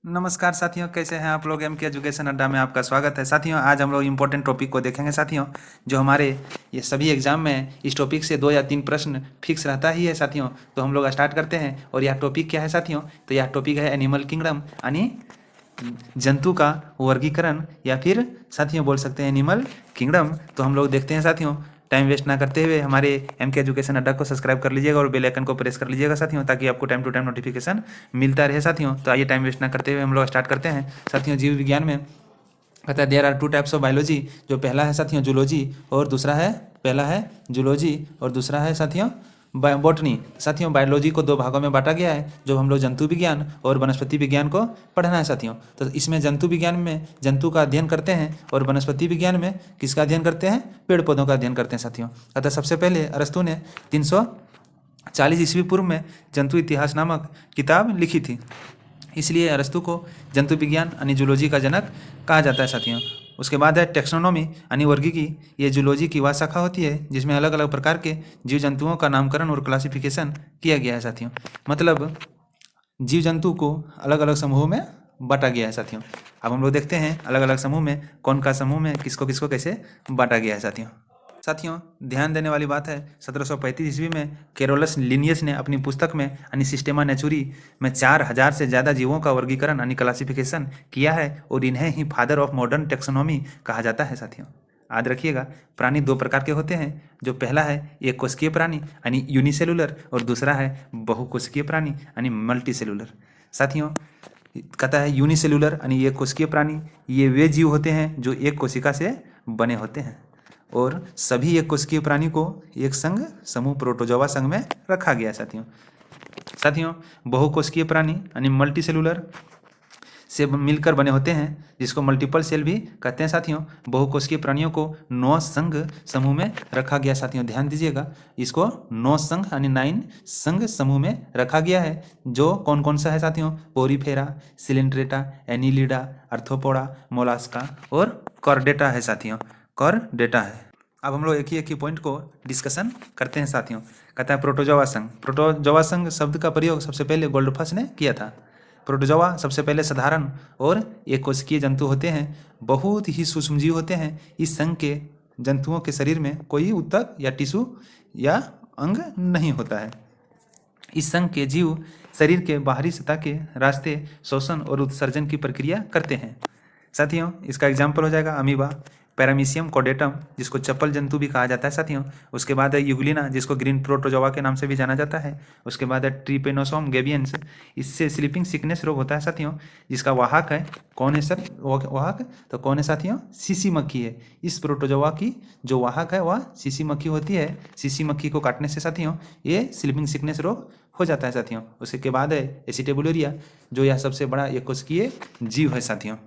नमस्कार साथियों, कैसे हैं आप लोग। एम के एजुकेशन अड्डा में आपका स्वागत है। साथियों, आज हम लोग इम्पोर्टेंट टॉपिक को देखेंगे साथियों, जो हमारे ये सभी एग्जाम में इस टॉपिक से 2 या 3 प्रश्न फिक्स रहता ही है साथियों। तो हम लोग स्टार्ट करते हैं। और यह टॉपिक क्या है साथियों? तो यह टॉपिक है एनिमल किंगडम, यानी जंतु का वर्गीकरण, या फिर साथियों बोल सकते हैं एनिमल किंगडम। तो हम लोग देखते हैं साथियों। टाइम वेस्ट ना करते हुए हमारे एम के एजुकेशन अड्डा को सब्सक्राइब कर लीजिएगा और बेल आइकन को प्रेस कर लीजिएगा साथियों, ताकि आपको टाइम टू टाइम नोटिफिकेशन मिलता रहे साथियों। तो आइए टाइम वेस्ट ना करते हुए हम लोग स्टार्ट करते हैं साथियों। जीव विज्ञान में कहता है there are 2 types of biology. जो पहला है साथियों जूलॉजी, और दूसरा है पहला है जूलॉजी और दूसरा है साथियों बॉटनी। साथियों, बायोलॉजी को 2 भागों में बांटा गया है, जो हम लोग जंतु विज्ञान और वनस्पति विज्ञान को पढ़ना है साथियों। तो इसमें जंतु विज्ञान में जंतु का अध्ययन करते हैं और वनस्पति विज्ञान में किसका अध्ययन करते हैं? पेड़ पौधों का अध्ययन करते हैं साथियों। अतः सबसे पहले अरस्तु ने 340 ईस्वी पूर्व में जंतु इतिहास नामक किताब लिखी थी। इसलिए अरस्तु को जंतु विज्ञान यानी जूलॉजी का जनक कहा जाता है साथियों। उसके बाद है टेक्सोनोमी यानी वर्गीकी। ये जूलॉजी की वह शाखा होती है जिसमें अलग अलग प्रकार के जीव जंतुओं का नामकरण और क्लासिफिकेशन किया गया है साथियों। मतलब जीव जंतु को अलग अलग समूहों में बांटा गया है साथियों। अब हम लोग देखते हैं अलग अलग समूह में कौन का समूह में किसको किसको कैसे बांटा गया है साथियों। साथियों, ध्यान देने वाली बात है, 1735 ईस्वी में कैरोलस लिनियस ने अपनी पुस्तक में यानी सिस्टेमा नेचुरी में 4000 से ज़्यादा जीवों का वर्गीकरण यानी क्लासिफिकेशन किया है, और इन्हें ही फादर ऑफ मॉडर्न टेक्सोनॉमी कहा जाता है साथियों। याद रखिएगा, प्राणी 2 प्रकार के होते हैं। जो पहला है एक कोशिकीय प्राणी यानी यूनिसेलुलर, और दूसरा है बहुकोशिकीय प्राणी यानी मल्टी सेलुलर। साथियों, कहता है यूनिसेलुलर यानी एक कोशिकीय प्राणी, ये वे जीव होते हैं जो एक कोशिका से बने होते हैं, और सभी एक कोशिकीय प्राणी को एक संघ समूह प्रोटोजोआ संघ में रखा गया है साथियों। साथियों, बहुकोशिकीय प्राणी यानी मल्टी सेलुलर से मिलकर बने होते हैं, जिसको मल्टीपल सेल भी कहते हैं साथियों। बहुकोशिकीय प्राणियों को 9 संघ समूह में रखा गया साथियों। ध्यान दीजिएगा, इसको 9 संघ यानी 9 संघ समूह में रखा गया है। जो कौन कौन सा है साथियों? Porifera, Coelenterata, Annelida, Arthropoda, Mollusca और कॉर्डेटा है साथियों। कॉर्डेटा है। अब हम लोग एक ही पॉइंट को डिस्कशन करते हैं साथियों। कहता है प्रोटोजोआ संघ। प्रोटोजोआ संघ शब्द का प्रयोग सबसे पहले गोल्डफस ने किया था। प्रोटोजोआ सबसे पहले साधारण और एक कोशिकीय जंतु होते हैं, बहुत ही सूक्ष्म जीव होते हैं। इस संघ के जंतुओं के शरीर में कोई ऊतक या टिश्यू या अंग नहीं होता है। इस संघ के जीव शरीर के बाहरी सतह के रास्ते शोषण और उत्सर्जन की प्रक्रिया करते हैं साथियों। इसका एग्जाम्पल हो जाएगा अमीबा, पैरामीशियम कोडेटम जिसको चप्पल जंतु भी कहा जाता है साथियों। उसके बाद है यूग्लिना जिसको ग्रीन प्रोटोजोआ के नाम से भी जाना जाता है। उसके बाद है ट्रिपेनोसोम गेबियंस, इससे स्लीपिंग सिकनेस रोग होता है साथियों। जिसका वाहक है कौन है सर? वाहक तो कौन है साथियों? सीसी मक्खी है। इस प्रोटोजोआ की जो वाहक है वह सीसी मक्खी होती है। सीसी मक्खी को काटने से साथियों ये स्लीपिंग सिकनेस रोग हो जाता है साथियों। उसके बाद है एसिटेबुलेरिया, जो यह सबसे बड़ा एक कोशिकीय जीव है साथियों।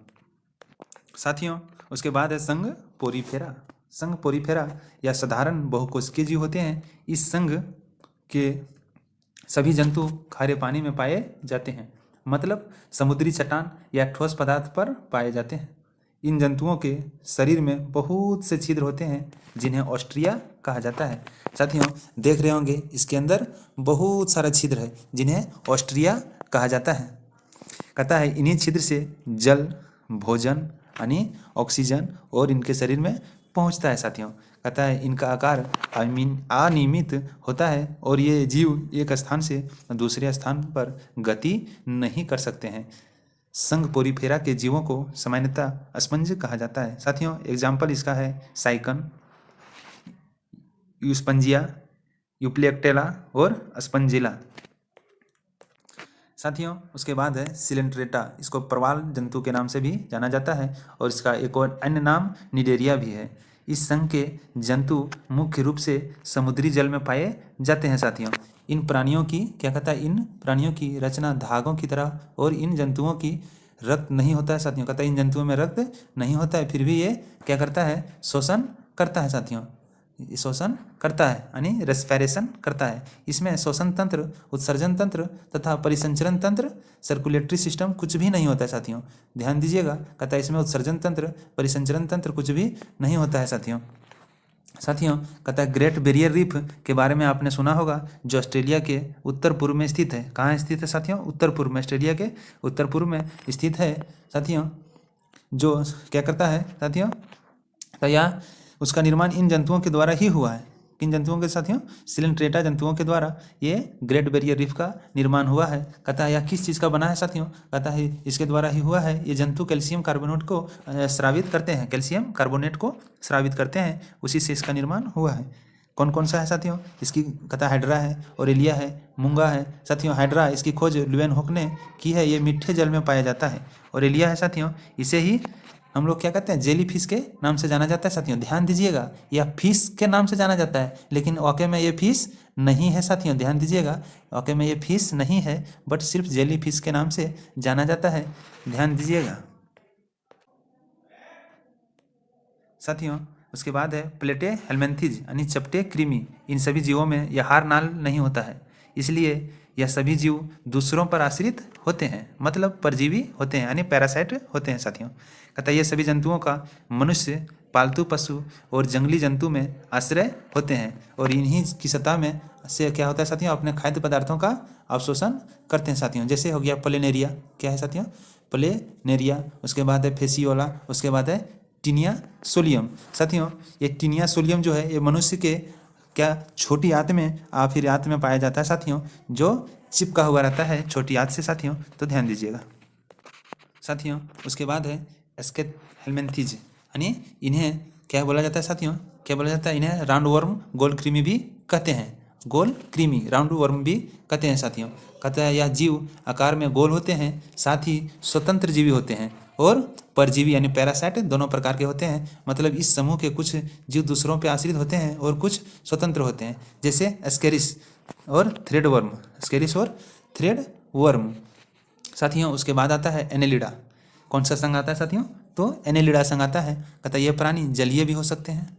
साथियों, उसके बाद है संघ पोरीफेरा। संघ पोरीफेरा या साधारण बहुकोशिकीय जीव होते हैं। इस संघ के सभी जंतु खारे पानी में पाए जाते हैं, मतलब समुद्री चट्टान या ठोस पदार्थ पर पाए जाते हैं। इन जंतुओं के शरीर में बहुत से छिद्र होते हैं जिन्हें ऑस्ट्रिया कहा जाता है। साथियों, देख रहे होंगे इसके अंदर बहुत सारा छिद्र है जिन्हें ऑस्ट्रिया कहा जाता है। कहता है इन्हीं छिद्र से जल, भोजन यानी ऑक्सीजन और इनके शरीर में पहुंचता है साथियों। कहता है इनका आकार अनियमित होता है और ये जीव एक स्थान से दूसरे स्थान पर गति नहीं कर सकते हैं। संघ पोरीफेरा के जीवों को सामान्यतः स्पंज कहा जाता है साथियों। एग्जाम्पल इसका है साइकन, यूस्पंजिया, यूप्लेक्टेला और स्पंजिला साथियों। उसके बाद है सिलेंट्रेटा, इसको प्रवाल जंतु के नाम से भी जाना जाता है, और इसका एक और अन्य नाम निडेरिया भी है। इस संघ के जंतु मुख्य रूप से समुद्री जल में पाए जाते हैं साथियों। इन प्राणियों की क्या कहता है? इन प्राणियों की रचना धागों की तरह, और इन जंतुओं की रक्त नहीं होता है साथियों। कहता है इन जंतुओं में रक्त नहीं होता है, फिर भी ये क्या करता है? शोषण करता है साथियों। शोषण करता है यानी रेस्पिरेशन करता है। इसमें श्वसन तंत्र, उत्सर्जन तंत्र तथा परिसंचरण तंत्र, सर्कुलेटरी सिस्टम कुछ भी नहीं होता है साथियों। ध्यान दीजिएगा, कहता है इसमें उत्सर्जन तंत्र, परिसंचरण तंत्र कुछ भी नहीं होता है साथियों। साथियों कहता है ग्रेट बैरियर रीफ के बारे में आपने सुना होगा, जो ऑस्ट्रेलिया के उत्तर पूर्व में स्थित है। कहाँ स्थित है साथियों? उत्तर पूर्व में, ऑस्ट्रेलिया के उत्तर पूर्व में स्थित है साथियों। जो क्या करता है साथियों? तो यह उसका निर्माण इन जंतुओं के द्वारा ही हुआ है। किन जंतुओं के साथियों? सिलेंट्रेटा जंतुओं के द्वारा ये ग्रेट बैरियर रीफ का निर्माण हुआ है। कहता है यह किस चीज़ का बना है साथियों? कहता है इसके द्वारा ही हुआ है। ये जंतु कैल्शियम कार्बोनेट को स्रावित करते हैं, कैल्शियम कार्बोनेट को स्रावित करते हैं, उसी से इसका निर्माण हुआ है। कौन कौन सा है साथियों? इसकी कहता हाइड्रा है, ओरेलिया है, मूंगा है। साथियों हाइड्रा इसकी खोज ल्यूवेनहॉक ने की है, ये मीठे जल में पाया जाता है। ओरेलिया है साथियों, इसे ही हम लोग क्या कहते हैं? जेली फिश के नाम से जाना जाता है साथियों। ध्यान दीजिएगा, यह फिश के नाम से जाना जाता है, लेकिन वाकई में ये फिश नहीं है साथियों। ध्यान दीजिएगा, वाकई में ये फिश नहीं है, बट सिर्फ जेली फिश के नाम से जाना जाता है। ध्यान दीजिएगा साथियों। उसके बाद है प्लेटे हेलमेंथिज यानी चपटे कृमि। इन सभी जीवों में यह हार नाल नहीं होता है, इसलिए यह सभी जीव दूसरों पर आश्रित होते हैं, मतलब परजीवी होते हैं, यानी पैरासाइट होते हैं साथियों। कहता है ये सभी जंतुओं का मनुष्य, पालतू पशु और जंगली जंतु में आश्रय होते हैं, और इन्हीं की सतह में से क्या होता है साथियों? अपने खाद्य पदार्थों का अवशोषण करते हैं साथियों। जैसे हो गया प्लेनेरिया, क्या है साथियों? प्लेनेरिया। उसके बाद है फेसियोला, उसके बाद है टीनिया सोलियम। साथियों ये टीनिया सोलियम जो है ये मनुष्य के क्या छोटी आंत में फिर आंत में पाया जाता है साथियों, जो चिपका हुआ रहता है छोटी आंत से साथियों, तो ध्यान दीजिएगा साथियों। उसके बाद है एस्केट हेलमेंथिज, यानी इन्हें क्या बोला जाता है साथियों? क्या बोला जाता है? इन्हें राउंड वर्म, गोल कृमि भी कहते हैं। गोल कृमि, राउंड वर्म भी कहते हैं साथियों। कहता है यह जीव आकार में गोल होते हैं, साथ ही स्वतंत्र जीवी होते हैं और परजीवी यानी पैरासाइट दोनों प्रकार के होते हैं। मतलब इस समूह के कुछ जीव दूसरों पर आश्रित होते हैं और कुछ स्वतंत्र होते हैं, जैसे एस्केरिस और थ्रेड वर्म, एस्केरिस और थ्रेड वर्म साथियों। उसके बाद आता है एनेलिडा। कौन सा संघ आता है साथियों? तो एनेलिडा संघ आता है। कहता है ये प्राणी जलीय भी हो सकते हैं,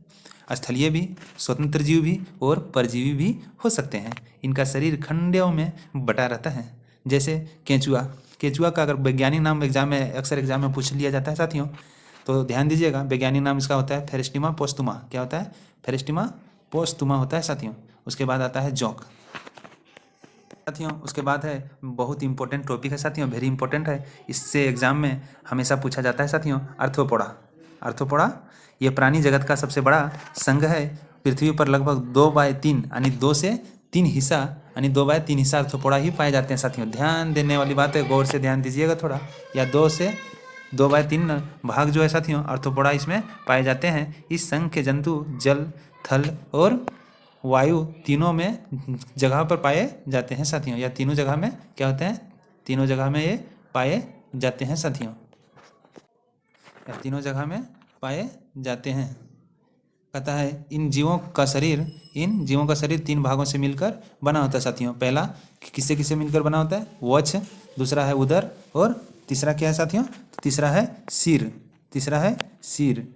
स्थलीय भी, स्वतंत्र जीव भी और परजीवी भी हो सकते हैं। इनका शरीर खंडों में बटा रहता है, जैसे केंचुआ। केंचुआ का अगर वैज्ञानिक नाम एग्जाम में अक्सर एग्जाम में पूछ लिया जाता है साथियों, तो ध्यान दीजिएगा, वैज्ञानिक नाम इसका होता है फेरेस्टिमा पोस्टुमा। क्या होता है? फेरेस्टिमा पोस्टुमा होता है साथियों। उसके बाद आता है जोंक साथियों। उसके बाद है बहुत इंपॉर्टेंट टॉपिक है साथियों, वेरी इंपॉर्टेंट है, इससे एग्जाम में हमेशा पूछा जाता है साथियों, आर्थ्रोपोडा। आर्थ्रोपोडा ये प्राणी जगत का सबसे बड़ा संघ है। पृथ्वी पर लगभग 2/3 यानी 2 से 3 हिस्सा यानी 2/3 हिस्सा आर्थ्रोपोडा ही पाए जाते हैं साथियों। ध्यान देने वाली बात है, गौर से ध्यान दीजिएगा थोड़ा। या 2/3 भाग जो है साथियों आर्थ्रोपोडा इसमें पाए जाते हैं। इस संघ के जंतु जल, थल और वायु तीनों में जगह पर पाए जाते हैं साथियों। या तीनों जगह में क्या होते हैं? तीनों जगह में ये पाए जाते हैं साथियों, या तीनों जगह में पाए जाते हैं। कहता है इन जीवों का शरीर 3 भागों से मिलकर बना होता है साथियों। पहला किससे किससे मिलकर बना होता है? वक्ष, दूसरा है उदर, और तीसरा क्या है साथियों? तीसरा है सिर। तीसरा है सिर।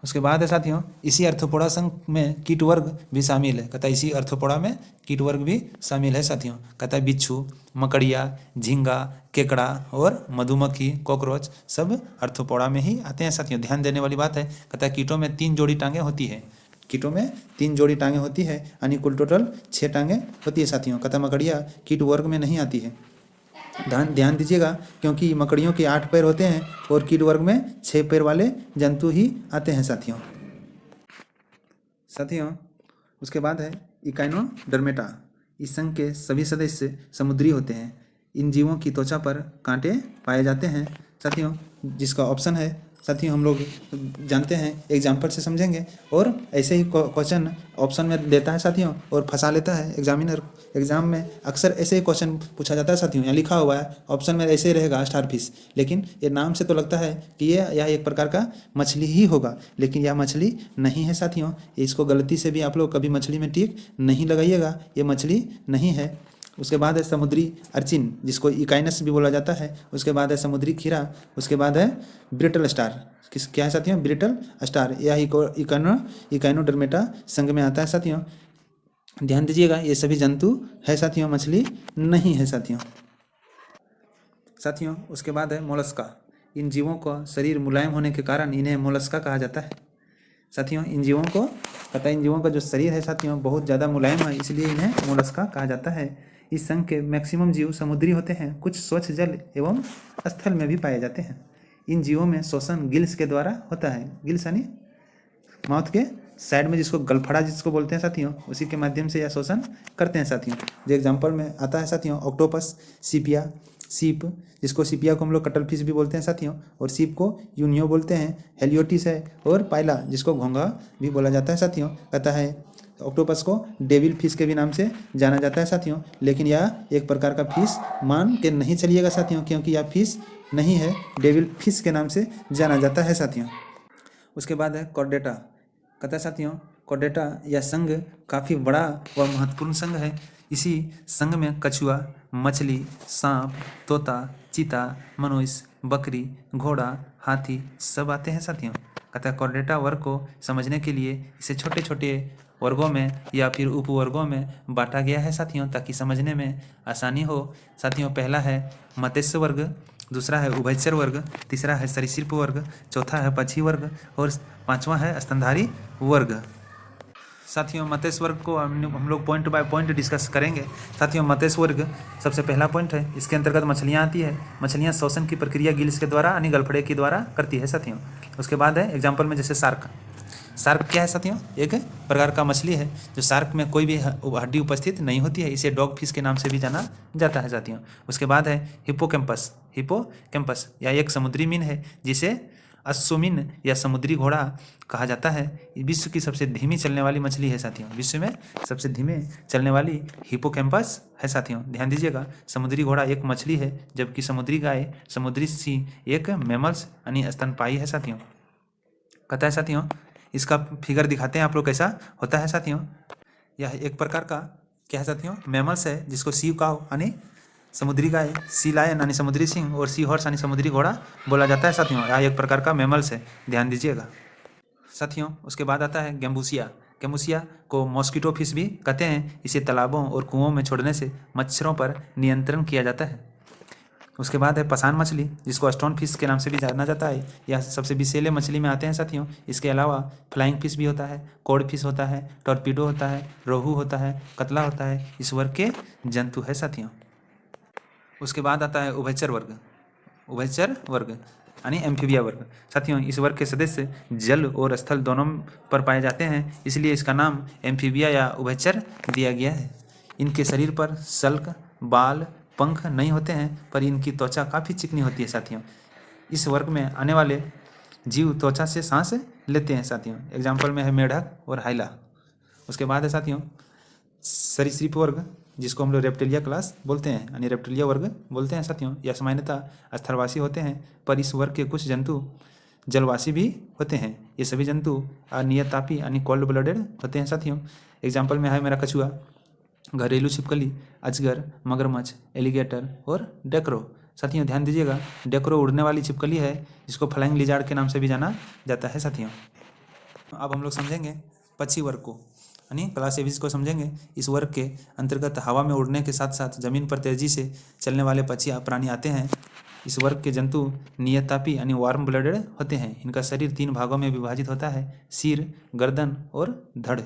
उसके बाद है साथियों इसी आर्थ्रोपोडा संघ में कीट वर्ग भी शामिल है। कहता है इसी आर्थ्रोपोडा में कीट वर्ग भी शामिल है साथियों। कहता है बिच्छू, मकड़िया, झींगा, केकड़ा और मधुमक्खी, कॉकरोच सब आर्थ्रोपोडा में ही आते हैं साथियों। ध्यान देने वाली बात है। कहता है कीटों में 3 जोड़ी टांगें होती है। कीटों में 3 जोड़ी टांगें होती है, यानी कुल टोटल 6 टांगें होती है साथियों। कहता है मकड़िया कीट वर्ग में नहीं आती है। ध्यान दीजिएगा, क्योंकि मकड़ियों के 8 पैर होते हैं और कीट वर्ग में 6 पैर वाले जंतु ही आते हैं साथियों। उसके बाद है इकाइनोडर्मेटा। इस संघ के सभी सदस्य समुद्री होते हैं। इन जीवों की त्वचा पर कांटे पाए जाते हैं साथियों, जिसका ऑप्शन है साथियों हम लोग जानते हैं, एग्जाम्पल से समझेंगे। और ऐसे ही क्वेश्चन ऑप्शन में देता है साथियों और फंसा लेता है एग्जामिनर। एग्जाम में अक्सर ऐसे ही क्वेश्चन पूछा जाता है साथियों। यहाँ लिखा हुआ है ऑप्शन में ऐसे ही रहेगा स्टार फिश, लेकिन ये नाम से तो लगता है कि यह एक प्रकार का मछली ही होगा, लेकिन यह मछली नहीं है साथियों। इसको गलती से भी आप लोग कभी मछली में टिक नहीं लगाइएगा, ये मछली नहीं है। उसके बाद है समुद्री अर्चिन, जिसको इकाइनस भी बोला जाता है। उसके बाद है समुद्री खीरा। उसके बाद है ब्रिटल स्टार। क्या है साथियों? Brittle star. यह इकाइनोडर्मेटा संघ में आता है साथियों। ध्यान दीजिएगा, ये सभी जंतु है साथियों, मछली नहीं है साथियों। उसके बाद है मोलस्का। इन जीवों का शरीर मुलायम होने के कारण इन्हें मोलस्का कहा जाता है। साथियों इन जीवों का जो शरीर है साथियों बहुत ज़्यादा मुलायम है, इसलिए इन्हें मोलस्का कहा जाता है। इस संघ के मैक्सिमम जीव समुद्री होते हैं, कुछ स्वच्छ जल एवं स्थल में भी पाए जाते हैं। इन जीवों में श्वसन गिल्स के द्वारा होता है। गिल्स यानी माउथ के साइड में जिसको गलफड़ा जिसको बोलते हैं साथियों, उसी के माध्यम से यह शोषण करते हैं साथियों। जो एग्जाम्पल में आता है साथियों ऑक्टोपस, सीपिया, सीप जिसको सीपिया को हम लोग कटल फिश भी बोलते हैं साथियों, और सीप को यूनियो बोलते हैं। हेलियोटिस है, और पाइला जिसको घोंघा भी बोला जाता है साथियों। कहता है ऑक्टोपस को डेविल फिश के भी नाम से जाना जाता है साथियों, लेकिन यह एक प्रकार का फिश मान के नहीं चलिएगा साथियों, क्योंकि यह फिश नहीं है, डेविल फिश के नाम से जाना जाता है साथियों। उसके बाद है कॉर्डेटा। कहता है साथियों कॉर्डेटा यह संघ काफ़ी बड़ा व महत्वपूर्ण संघ है। इसी संघ में कछुआ, मछली, सांप, तोता, चीता, मनुष्य, बकरी, घोड़ा, हाथी सब आते हैं साथियों। कहता है कॉर्डेटा वर्ग को समझने के लिए इसे छोटे छोटे वर्गों में या फिर उपवर्गों में बांटा गया है साथियों, ताकि समझने में आसानी हो। साथियों पहला है मत्स्य वर्ग, दूसरा है उभयचर वर्ग, तीसरा है सरीसृप वर्ग, चौथा है पक्षी वर्ग, और पांचवा है स्तनधारी वर्ग। साथियों मत्स्य वर्ग को हम लोग पॉइंट बाय पॉइंट डिस्कस करेंगे। साथियों मत्स्य वर्ग सबसे पहला पॉइंट है, इसके अंतर्गत मछलियाँ आती है। मछलियाँ श्वसन की प्रक्रिया गिल्स के द्वारा यानी गलफड़े के द्वारा करती है साथियों। उसके बाद है एग्जाम्पल में जैसे शार्क। शार्क क्या है साथियों? एक प्रकार का मछली है जो शार्क में कोई भी हड्डी उपस्थित नहीं होती है, इसे डॉग फिश के नाम से भी जाना जाता है साथियों। उसके बाद है हिप्पोकैम्पस। हिप्पोकैम्पस यह एक समुद्री मीन है जिसे अश्वमीन या समुद्री घोड़ा कहा जाता है। विश्व की सबसे धीमी चलने वाली मछली है साथियों। विश्व में सबसे धीमे चलने वाली हिप्पोकैम्पस है साथियों। ध्यान दीजिएगा, समुद्री घोड़ा एक मछली है, जबकि समुद्री गाय, समुद्री सिंह एक मैमल्स यानी स्तनपायी है साथियों। कहता है साथियों इसका फिगर दिखाते हैं आप लोग कैसा होता है साथियों। यह एक प्रकार का क्या है साथियों? मैमल्स है, जिसको सी काउ यानी समुद्री गाय, सी लायन यानी समुद्री सिंह, और सी हॉर्स यानी समुद्री घोड़ा बोला जाता है साथियों। यह एक प्रकार का मैमल्स है, ध्यान दीजिएगा साथियों। उसके बाद आता है गैम्बूसिया। गैम्बूसिया को मॉस्किटो फिश भी कहते हैं। इसे तालाबों और कुओं में छोड़ने से मच्छरों पर नियंत्रण किया जाता है। उसके बाद है पसान मछली, जिसको स्टोन फिश के नाम से भी जाना जाता है। यह सबसे विषैले मछली में आते हैं साथियों। इसके अलावा फ्लाइंग फिश भी होता है, कोड फिश होता है, टॉर्पीडो होता है, रोहू होता है, कतला होता है, इस वर्ग के जंतु है साथियों। उसके बाद आता है उभयचर वर्ग। उभयचर वर्ग यानी एम्फीबिया वर्ग। साथियों इस वर्ग के सदस्य जल और स्थल दोनों पर पाए जाते हैं, इसलिए इसका नाम एम्फीबिया या उभयचर दिया गया है। इनके शरीर पर सल्क, बाल, पंख नहीं होते हैं, पर इनकी त्वचा काफ़ी चिकनी होती है साथियों। इस वर्ग में आने वाले जीव त्वचा से सांस लेते हैं साथियों। एग्जाम्पल में है मेढक और हाइला। उसके बाद है साथियों सरीसृप वर्ग, जिसको हम लोग रेप्टिलिया क्लास बोलते हैं यानी रेप्टिलिया वर्ग बोलते हैं साथियों। यह सामान्यतः स्थलवासी होते हैं, पर इस वर्ग के कुछ जंतु जलवासी भी होते हैं। ये सभी जंतु अनियतापी यानी कोल्ड ब्लडेड होते हैं साथियों। एग्जाम्पल में है मेरा कछुआ, घरेलू छिपकली, अजगर, मगरमच्छ, एलिगेटर और डेक्रो। साथियों ध्यान दीजिएगा, डेक्रो उड़ने वाली छिपकली है, जिसको फ्लाइंग लिजार्ड के नाम से भी जाना जाता है साथियों। अब हम लोग समझेंगे पक्षी वर्ग को यानी क्लास एविस को समझेंगे। इस वर्ग के अंतर्गत हवा में उड़ने के साथ साथ जमीन पर तेजी से चलने वाले पक्षी प्राणी आते हैं। इस वर्ग के जंतु नियतापी यानी वार्म ब्लडेड होते हैं। इनका शरीर 3 भागों में विभाजित होता है, सिर, गर्दन और धड़।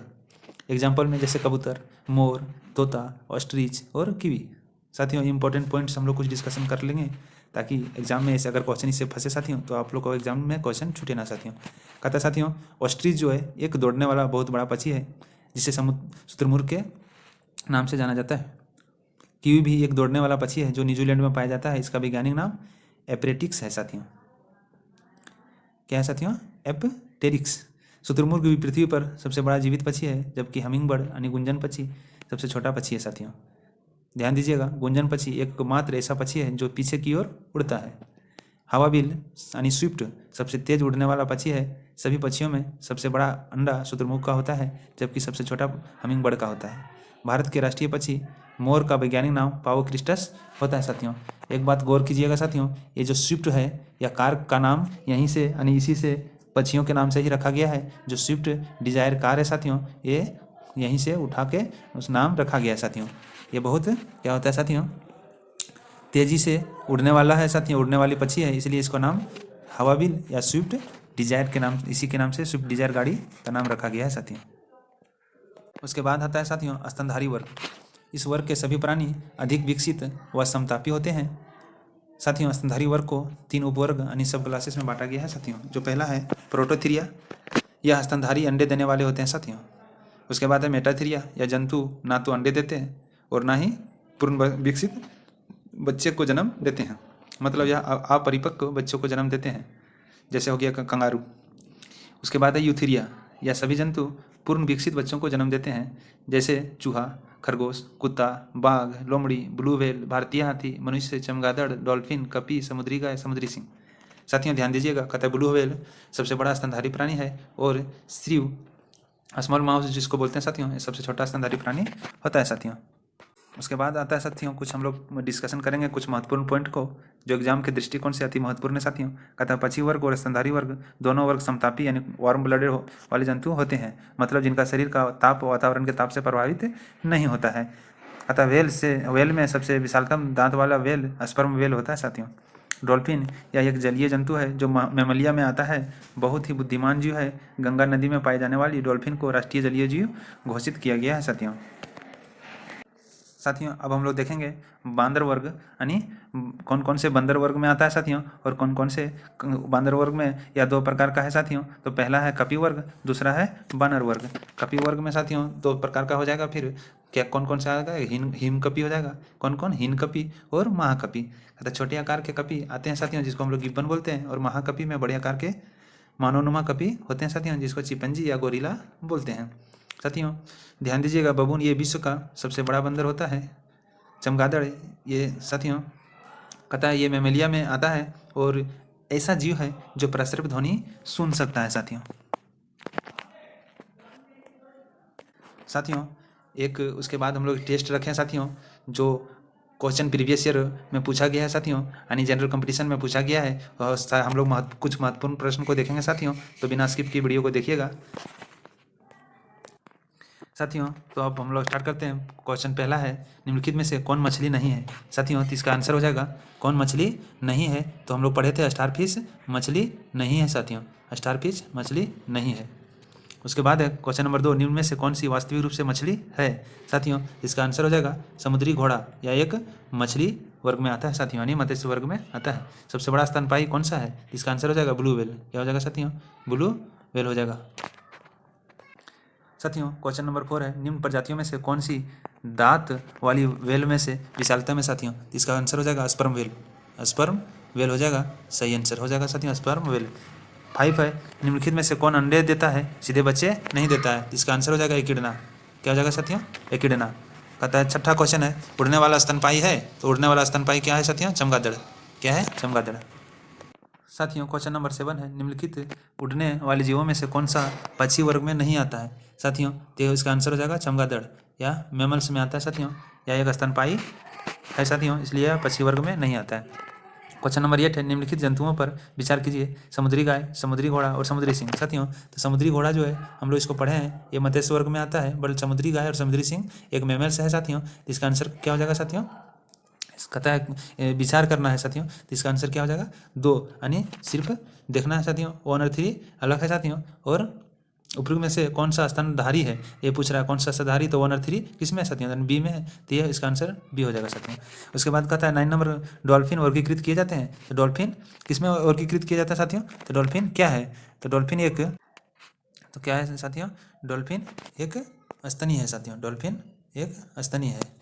एग्जाम्पल में जैसे कबूतर, मोर, तोता, ऑस्ट्रिच और कीवी। साथियों इंपॉर्टेंट पॉइंट्स हम लोग कुछ डिस्कशन कर लेंगे, ताकि एग्जाम में ऐसे अगर क्वेश्चन इससे फंसे साथियों तो आप लोग को एग्जाम में क्वेश्चन छूटे ना साथियों। कहता है साथियों ऑस्ट्रिच जो है एक दौड़ने वाला बहुत बड़ा पक्षी है, जिसे शुतुरमुर्ग के नाम से जाना जाता है। कीवी भी एक दौड़ने वाला पक्षी है जो न्यूजीलैंड में पाया जाता है। इसका वैज्ञानिक नाम एपरेटिक्स है साथियों। क्या है साथियों? एपटेरिक्स। शुतुरमुर्ग भी पृथ्वी पर सबसे बड़ा जीवित पक्षी है, जबकि हमिंगबर्ड यानी गुंजन पक्षी सबसे छोटा पक्षी है साथियों। ध्यान दीजिएगा, गुंजन पक्षी एकमात्र ऐसा पक्षी है जो पीछे की ओर उड़ता है। हवाबिल यानी स्विफ्ट सबसे तेज उड़ने वाला पक्षी है। सभी पक्षियों में सबसे बड़ा अंडा शुतुरमुर्ग का होता है, जबकि सबसे छोटा हमिंगबर्ड का होता है। भारत के राष्ट्रीय पक्षी मोर का वैज्ञानिक नाम पावो क्रिस्टस होता है साथियों। एक बात गौर कीजिएगा साथियों, ये जो स्विफ्ट है या कार का नाम यहीं से यानी इसी से पक्षियों के नाम से ही रखा गया है। जो स्विफ्ट डिजायर कार है साथियों, ये यहीं से उठा के उस नाम रखा गया है साथियों। ये बहुत क्या होता है साथियों, तेज़ी से उड़ने वाला है साथियों, उड़ने वाली पक्षी है, इसलिए इसका नाम हवाबिल या स्विफ्ट डिजायर के नाम, इसी के नाम से स्विफ्ट डिजायर गाड़ी का नाम रखा गया है साथियों। उसके बाद आता है साथियों स्तनधारी वर्ग। इस वर्ग के सभी प्राणी अधिक विकसित व समतापी होते हैं साथियों। स्तनधारी वर्ग को 3 उपवर्ग यानी सब क्लासेस में बांटा गया है साथियों। जो पहला है प्रोटोथीरिया, यह स्तनधारी अंडे देने वाले होते हैं साथियों। उसके बाद है मेटाथीरिया, यह जंतु ना तो अंडे देते हैं और ना ही पूर्ण विकसित बच्चे को जन्म देते हैं, मतलब यह अपरिपक्व बच्चों को जन्म देते हैं, जैसे हो गया कंगारू। उसके बाद है यूथीरिया, यह सभी जंतु पूर्ण विकसित बच्चों को जन्म देते हैं, जैसे चूहा, खरगोश, कुत्ता, बाघ, लोमड़ी, ब्लू व्हेल, भारतीय हाथी, मनुष्य, चमगादड़, डॉल्फिन, कपी, समुद्री गाय, समुद्री सिंह। साथियों ध्यान दीजिएगा, कहता है ब्लू व्हेल सबसे बड़ा स्तनधारी प्राणी है और श्रीव स्मॉल माउस जिसको बोलते हैं साथियों, ये सबसे छोटा स्तनधारी प्राणी होता है साथियों। उसके बाद आता है साथियों कुछ हम लोग डिस्कशन करेंगे कुछ महत्वपूर्ण पॉइंट को जो एग्जाम के दृष्टिकोण से अति महत्वपूर्ण है साथियों। कहता है पक्षी वर्ग और स्तनधारी वर्ग दोनों वर्ग समतापी यानी वार्म ब्लडेड वाले जंतु होते हैं, मतलब जिनका शरीर का ताप वातावरण के ताप से प्रभावित नहीं होता है। अतः वेल में सबसे विशालतम दांत वाला वेल स्पर्म वेल होता है साथियों। डॉल्फिन यह एक जलीय जंतु है जो मैमलिया में आता है, बहुत ही बुद्धिमान जीव है। गंगा नदी में पाए जाने वाली डॉल्फिन को राष्ट्रीय जलीय जीव घोषित किया गया है साथियों। अब हम लोग देखेंगे बांदर वर्ग यानी कौन कौन से बंदर वर्ग में आता है साथियों और कौन कौन से बांदर वर्ग में, या 2 प्रकार का है साथियों। तो पहला है कपी वर्ग, दूसरा है बानर वर्ग। कपी वर्ग में साथियों 2 प्रकार का हो जाएगा, फिर क्या कौन कौन सा आएगा, हिम कपी हो जाएगा, कौन कौन, हिन कपी और महाकपी। तो छोटे आकार के कपी आते हैं साथियों जिसको हम लोग गिब्बन बोलते हैं, और महाकपी में बड़े आकार के मानवनुमा कपी होते हैं साथियों जिसको चिपंजी या गोरिल्ला बोलते हैं साथियों। ध्यान दीजिएगा बबून ये विश्व का सबसे बड़ा बंदर होता है। चमगादड़ ये साथियों कहता है ये मैमेलिया में आता है और ऐसा जीव है जो प्रसरित ध्वनि सुन सकता है साथियों। एक उसके बाद हम लोग टेस्ट रखे हैं साथियों जो क्वेश्चन प्रीवियस ईयर में पूछा गया है साथियों, यानी जनरल कंपटीशन में पूछा गया है, और हम लोग कुछ महत्वपूर्ण प्रश्न को देखेंगे साथियों, तो बिना स्किप की वीडियो को देखिएगा साथियों। तो अब हम लोग स्टार्ट करते हैं। क्वेश्चन पहला है निम्नलिखित में से कौन मछली नहीं है साथियों। तो इसका आंसर हो जाएगा कौन मछली नहीं है, तो हम लोग पढ़े थे स्टारफिश मछली नहीं है साथियों, स्टारफिश मछली नहीं है। उसके बाद है क्वेश्चन नंबर 2, निम्न में से कौन सी वास्तविक रूप से मछली है साथियों। इसका आंसर हो जाएगा समुद्री घोड़ा, या एक मछली वर्ग में आता है साथियों, यानी मत्स्य वर्ग में आता है। सबसे बड़ा स्तनपायी कौन सा है, इसका आंसर हो जाएगा ब्लू व्हेल। क्या हो जाएगा साथियों, ब्लू व्हेल हो जाएगा साथियों। क्वेश्चन नंबर 4 है निम्न प्रजातियों में से कौन सी दांत वाली वेल में से विशालता में साथियों। इसका आंसर हो जाएगा स्पर्म वेल, स्पर्म वेल हो जाएगा, सही आंसर हो जाएगा साथियों स्पर्म वेल। 5 है निम्नलिखित में से कौन अंडे देता है सीधे बच्चे नहीं देता है। इसका आंसर हो जाएगा एकिडना। क्या हो जाएगा साथियों, एकिडना। कहता है छठा क्वेश्चन है उड़ने वाला स्तनपायी है, तो उड़ने वाला स्तनपायी क्या है साथियों, चमगादड़। क्या है, चमगादड़ साथियों। क्वेश्चन नंबर 7 है निम्नलिखित उड़ने वाले जीवों में से कौन सा पक्षी वर्ग में नहीं आता है साथियों। तो इसका आंसर हो जाएगा चमगादड़, या मैमल्स में आता है साथियों, या एक स्तनपायी है साथियों, इसलिए यह पक्षी वर्ग में नहीं आता है। क्वेश्चन नंबर 8 है निम्नलिखित जंतुओं पर विचार कीजिए, समुद्री गाय, समुद्री घोड़ा और समुद्री सिंह साथियों। तो समुद्री घोड़ा जो है हम लोग इसको पढ़े हैं, ये मत्स्य वर्ग में आता है, बट समुद्री गाय और समुद्री सिंह एक मैमल्स है साथियों। इसका आंसर क्या हो जाएगा साथियों, कहता है विचार करना है साथियों, तो इसका आंसर क्या हो जाएगा 2, यानी सिर्फ देखना है साथियों। 1 और 3 अलग है साथियों। और उपयुक्त में से कौन सा स्तनधारी है, ये पूछ रहा है कौन सा स्तनधारी, तो 1 और 3 किस में है साथियों, बी में है, तो ये इसका आंसर बी हो जाएगा साथियों। उसके बाद कहता है 9 नंबर डॉल्फिन वर्गीकृत किए जाते हैं, तो डॉल्फिन किस में वर्गीकृत किया जाता है साथियों। तो डॉल्फिन क्या है, तो डॉल्फिन एक, तो क्या है साथियों, डॉल्फिन एक स्तनी है साथियों, डॉल्फिन एक स्तनी है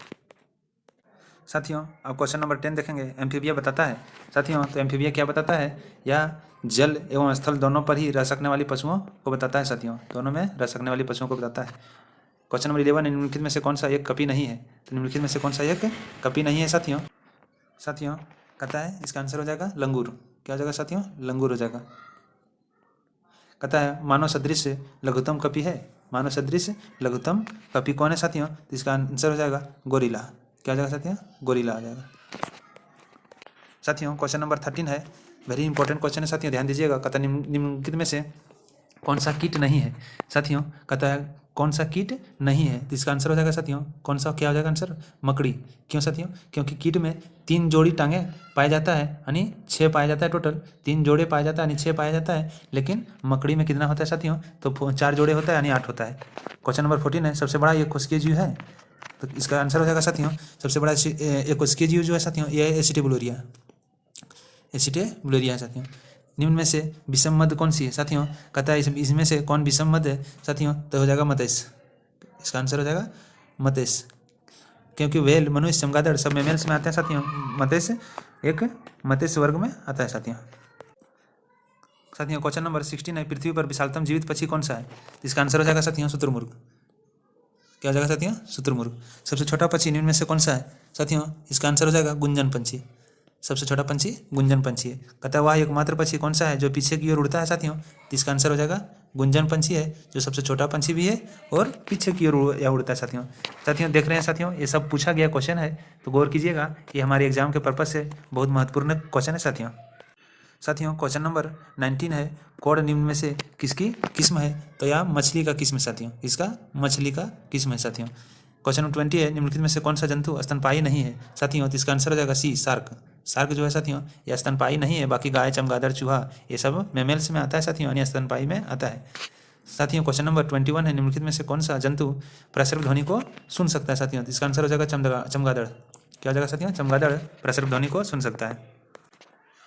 साथियों। अब क्वेश्चन नंबर 10 देखेंगे, एम्फीबिया बताता है साथियों। तो एम्फीबिया क्या बताता है, या जल एवं स्थल दोनों पर ही रह सकने वाली पशुओं को बताता है साथियों, दोनों में रह सकने वाली पशुओं को बताता है। क्वेश्चन नंबर 11 निम्नलिखित में से कौन सा एक कपी नहीं है, तो निम्नलिखित में से कौन सा एक कपी नहीं है साथियों। कहता है इसका आंसर हो जाएगा लंगूर। क्या हो जाएगा साथियों, लंगूर हो जाएगा। कहता है मानव सदृश लघुत्तम कपी है, मानव सदृश लघुत्तम कपी कौन है साथियों, तो इसका आंसर हो जाएगा गोरिल्ला। क्या हो जाएगा साथियों, गोरिल्ला आ जाएगा साथियों। क्वेश्चन नंबर 13 है, वेरी इंपॉर्टेंट क्वेश्चन है साथियों, ध्यान दीजिएगा। कहता निम्नलिखित में से कौन सा कीट नहीं है साथियों, कहता है कौन सा कीट नहीं है, तो इसका आंसर हो जाएगा साथियों कौन सा, क्या हो जाएगा आंसर, मकड़ी। क्यों साथियों, क्योंकि कीट में 3 जोड़ी टांगे पाया जाता है, यानी 6 पाया जाता है, टोटल 3 जोड़े पाया जाता है यानी 6 पाया जाता है, लेकिन मकड़ी में कितना होता है साथियों, तो 4 जोड़े होता है यानी 8 होता है। क्वेश्चन नंबर 14 है, सबसे बड़ा ये कोशिकीय जीव है, तो इसका आंसर हो जाएगा साथियों सबसे बड़ा एक कोशिकीय जीव जो है साथियों ये है एसिटिब्यूलेरिया, एसिटिब्यूलेरिया है साथियों। निम्न में से विषम मध्य कौन सी है साथियों, कहता है इसमें से कौन विषम मध्य है साथियों, तो हो जाएगा मत्स्य, इसका आंसर हो जाएगा मत्स्य, क्योंकि व्हेल, मनुष्य, चमगादड़ सब मेमल्स में आते हैं साथियों, मत्स्य एक मत्स्य वर्ग में आता है साथियों। साथियों क्वेश्चन नंबर 16 है, पृथ्वी पर विशालतम जीवित पक्षी कौन सा है, इसका आंसर हो जाएगा साथियों शुतुरमुर्ग। क्या हो जाएगा साथियों, शुतुरमुर्ग। सबसे छोटा पक्षी निम्न में से कौन सा है साथियों, इसका आंसर हो जाएगा गुंजन पंछी, सबसे छोटा पंछी गुंजन पंछी है। कहता है वह एकमात्र पंछी कौन सा है जो पीछे की ओर उड़ता है साथियों, तो इसका आंसर हो जाएगा गुंजन पंछी है, जो सबसे छोटा पंछी भी है और पीछे की ओर उड़ता है साथियों। साथियों देख रहे हैं साथियों, ये सब पूछा गया क्वेश्चन है, तो गौर कीजिएगा, ये हमारे एग्जाम के पर्पज से बहुत महत्वपूर्ण क्वेश्चन है साथियों। साथियों क्वेश्चन नंबर 19 है, कौड़ निम्न में से किसकी किस्म है, तो यह मछली का किस्म है साथियों, इसका मछली का किस्म है साथियों। क्वेश्चन नंबर 20 है, निम्नलिखित में से कौन सा जंतु स्तनपायी नहीं है साथियों, तो इसका आंसर हो जाएगा सी, शार्क। शार्क जो है साथियों यह स्तनपायी नहीं है, बाकी गाय, चमगादड़, चूहा ये सब मेमल्स में आता है साथियों, यानी स्तनपायी में आता है। साथियों क्वेश्चन नंबर 21 है, निम्नलिखित में से कौन सा जंतु प्रसर्ग ध्वनि को सुन सकता है साथियों, तो इसका आंसर हो जाएगा चमगादड़। क्या हो जाएगा साथियों, चमगादड़ प्रसर्ग ध्वनि को सुन सकता है।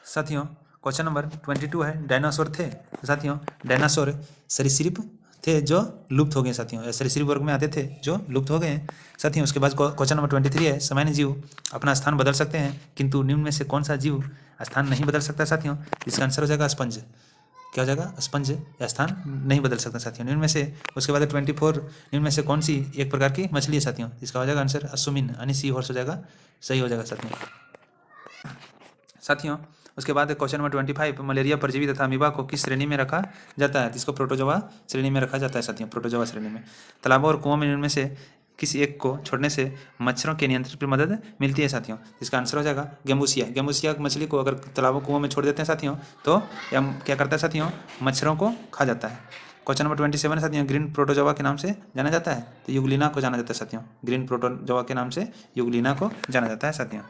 साथियों क्वेश्चन नंबर 22 है, डायनासोर थे, तो साथियों डायनासोर सरीसृप थे जो लुप्त हो गए साथियों, या सरीसृप वर्ग में आते थे जो लुप्त हो गए हैं साथियों। उसके बाद क्वेश्चन नंबर 23 है, सामान्य जीव अपना स्थान बदल सकते हैं, किंतु निम्न में से कौन सा जीव स्थान नहीं बदल सकता साथियों, इसका आंसर हो जाएगा स्पंज। क्या हो जाएगा, स्पंज या स्थान नहीं बदल सकता साथियों निम्न में से। उसके बाद 24, निम्न में से कौन सी एक प्रकार की मछली है साथियों, इसका हो जाएगा आंसर अश्विन, यानी सी हॉर्स हो जाएगा, सही हो जाएगा साथियों। साथियों उसके बाद क्वेश्चन नंबर 25, मलेरिया परजीवी तथा अमीबा को किस श्रेणी में रखा जाता है, इसको प्रोटोजोआ श्रेणी में रखा जाता है साथियों, प्रोटोजोआ श्रेणी में। तालाबों और कुओं में इनमें से किसी एक को छोड़ने से मच्छरों के नियंत्रण की मदद मिलती है साथियों, इसका आंसर हो जाएगा गेम्बूसिया। गेम्बूसिया मछली को अगर तालाबों कुओं में छोड़ देते हैं साथियों, तो यह क्या करता है साथियों, मच्छरों को खा जाता है। क्वेश्चन नंबर 27 साथियों, ग्रीन प्रोटोजोआ के नाम से जाना जाता है, तो युगलिना को जाना जाता है साथियों, ग्रीन प्रोटोजोआ के नाम से युगलिना को जाना जाता है साथियों।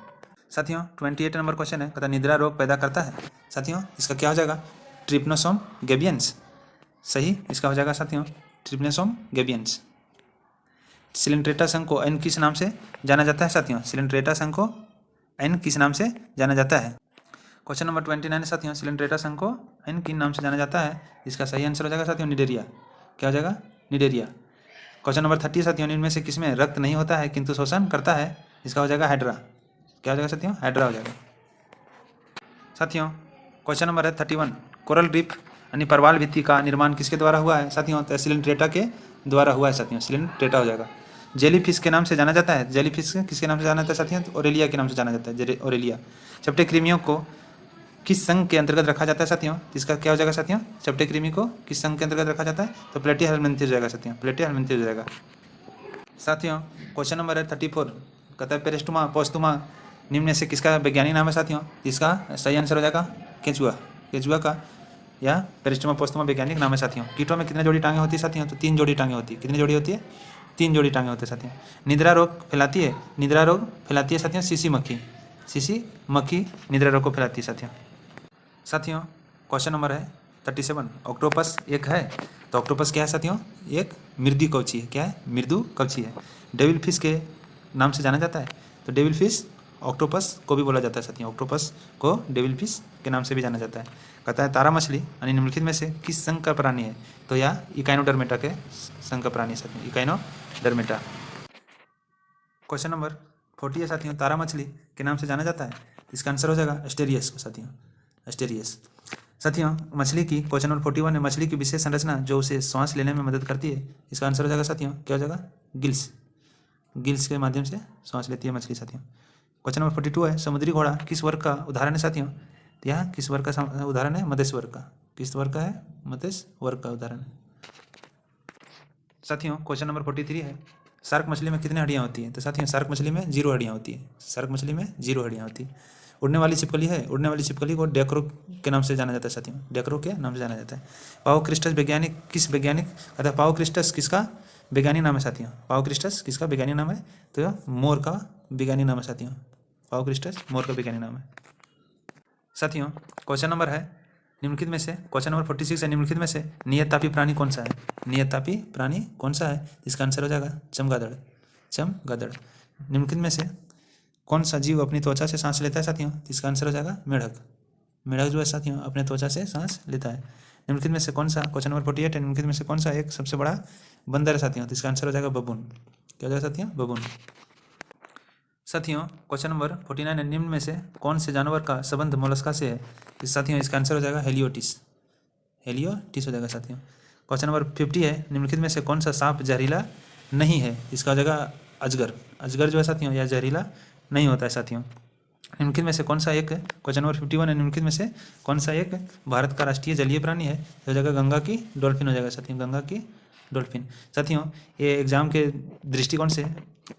साथियों 28 नंबर क्वेश्चन है, कहता निद्रा रोग पैदा करता है साथियों, इसका क्या हो जाएगा, ट्रिप्नोसोम गैबियंस, सही इसका हो जाएगा साथियों ट्रिप्नोसोम गैबियंस। सिलेंट्रेटा संघ को एन किस नाम से जाना जाता है साथियों, सिलेंट्रेटा संघ को एन किस नाम से जाना जाता है। क्वेश्चन नंबर 29 साथियों, सिलेंट्रेटा संघ को एन किन नाम से जाना जाता है, इसका सही आंसर हो जाएगा साथियों निडेरिया। क्या हो जाएगा, निडेरिया। क्वेश्चन नंबर 30 साथियों, इनमें से किसमें रक्त नहीं होता है किंतु शोषण करता है, इसका हो जाएगा हाइड्रा। क्या हो जाएगा साथियों, हाइड्रा हो जाएगा। साथियों क्वेश्चन नंबर है 31, कोरल रीफ यानी परवाल भित्ति का निर्माण किसके द्वारा हुआ है साथियों, तो सिलेंट्रेटा के द्वारा हुआ है साथियों, सिलेंट्रेटा हो जाएगा। जेली फिश के नाम से जाना जाता है, जेली फिश किसके नाम से जाना जाता है साथियों, तो ओरेलिया के नाम से जाना जाता है, ओरेलिया। चपटे कृमियों को किस संघ के अंतर्गत रखा जाता है साथियों, इसका क्या हो जाएगा साथियों, चपटे कृमि को किस संघ के अंतर्गत रखा जाता है, तो प्लेटिया हेलमिन्थेस हो जाएगा साथियों, प्लेटिया हेलमिन्थेस हो जाएगा। साथियों क्वेश्चन नंबर है 34, कहता है पेरिस्टोमा पोस्टुमा निम्न में से किसका वैज्ञानिक नाम है साथियों, इसका सही आंसर हो जाएगा केंचुआ, केंचुआ का या पेरिस्टोमा पोस्टुमा वैज्ञानिक नाम है साथियों। कीटों में कितने जोड़ी टांगे होती है साथियों, तो 3 जोड़ी टांगे होती है। कितनी जोड़ी होती है, 3 जोड़ी टांगे होते हैं साथियों। निद्रा रोग फैलाती है, निद्रा रोग फैलाती है साथियों सीसी मक्खी, सीसी मक्खी निद्रा रोग को फैलाती है साथियों। साथियों क्वेश्चन नंबर है 37, ऑक्टोपस एक है, तो ऑक्टोपस क्या है साथियों, एक मृदु कवची है। क्या है, मृदु कवची है। डेविल फिश के नाम से जाना जाता है, तो डेविल फिश ऑक्टोपस को भी बोला जाता है साथियों, ऑक्टोपस को डेविल फिश के नाम से भी जाना जाता है। कहता है तारा मछली यानी निम्नलिखित में से किस संघ का प्राणी है, तो यह इकाइनोडर्मेटा के संघ का प्राणी है साथियों, इकाइनोडर्मेटा। क्वेश्चन नंबर 40 है साथियों, तारा मछली के नाम से जाना जाता है, इसका आंसर हो जाएगा एस्टेरियस को साथियों, एस्टेरियस। साथियों मछली की क्वेश्चन नंबर 41 है, मछली की विशेष संरचना जो उसे सांस लेने में मदद करती है, इसका आंसर हो जाएगा साथियों क्या हो जाएगा, गिल्स, गिल्स के माध्यम से सांस लेती है मछली साथियों। क्वेश्चन नंबर 42 है, समुद्री घोड़ा किस वर्ग का उदाहरण है साथियों, तो यह किस वर्ग का उदाहरण है, मत्स्य वर्ग का। किस वर्ग का है, मत्स्य वर्ग का उदाहरण है साथियों। क्वेश्चन नंबर 43 है, शार्क मछली में कितनी हड्डियाँ होती हैं, तो साथियों शार्क मछली में 0 हड्डियाँ होती है, शार्क मछली में 0 हड्डियाँ होती है। उड़ने वाली छिपकली है, उड़ने वाली छिपकली को डेक्रो के नाम से जाना जाता है साथियों, डेक्रो के नाम से जाना जाता है। पाओक्रिस्टस वैज्ञानिक किस वैज्ञानिक अर्थात पाओक्रिस्टस किसका वैज्ञानिक नाम है साथियों? पाओक्रिस्टस किसका वैज्ञानिक नाम है? तो मोर का वैज्ञानिक नाम है साथियों, पाओक्रिस्टस मोर का वैज्ञानिक नाम है। साथियों क्वेश्चन नंबर है निम्नलिखित में से, क्वेश्चन नंबर 46 है, निम्नलिखित में से नियततापी प्राणी कौन सा है? नियततापी प्राणी कौन सा है? इसका आंसर हो जाएगा चमगादड़, चमगादड़। निम्नलिखित में से कौन सा जीव अपनी त्वचा से सांस लेता है साथियों? इसका आंसर हो जाएगा मेढक, मेढक जो है साथियों अपने त्वचा से सांस लेता है। निम्नलिखित में से कौन सा, क्वेश्चन नंबर 48 है, निम्नलिखित में से कौन सा एक सबसे बड़ा बंदर है साथियों? तो इसका आंसर हो जाएगा बबून। क्या हो जाएगा साथियों? बबून। साथियों क्वेश्चन नंबर 49 है, निम्न में से कौन से जानवर का संबंध मोलस्का से है? इस साथियों इसका आंसर हो जाएगा हेलियोटिस, हेलियोटिस हो जाएगा साथियों। क्वेश्चन नंबर 50 है, निम्नलिखित में से कौन सा सांप जहरीला नहीं है? इसका हो जाएगा अजगर, अजगर जो है साथियों यह जहरीला नहीं होता है साथियों। निम्नलिखित में से कौन सा एक, क्वेश्चन नंबर 51 है, निम्नलिखित में से कौन सा एक भारत का राष्ट्रीय जलीय प्राणी है? हो जाएगा गंगा की डॉल्फिन हो जाएगा साथियों, गंगा की डॉल्फिन। साथियों ये एग्जाम के दृष्टिकोण से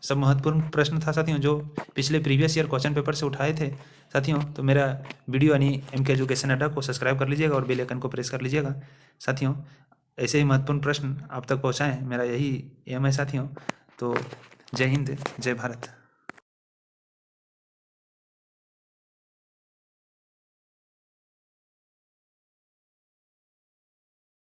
सब महत्वपूर्ण प्रश्न था साथियों जो पिछले प्रीवियस ईयर क्वेश्चन पेपर से उठाए थे साथियों। तो मेरा वीडियो यानी MK एजुकेशन अड्डा को सब्सक्राइब कर लीजिएगा और बेल आइकन को प्रेस कर लीजिएगा साथियों। ऐसे ही महत्वपूर्ण प्रश्न आप तक पहुँचाएँ, मेरा यही एम है साथियों। तो जय हिंद, जय भारत।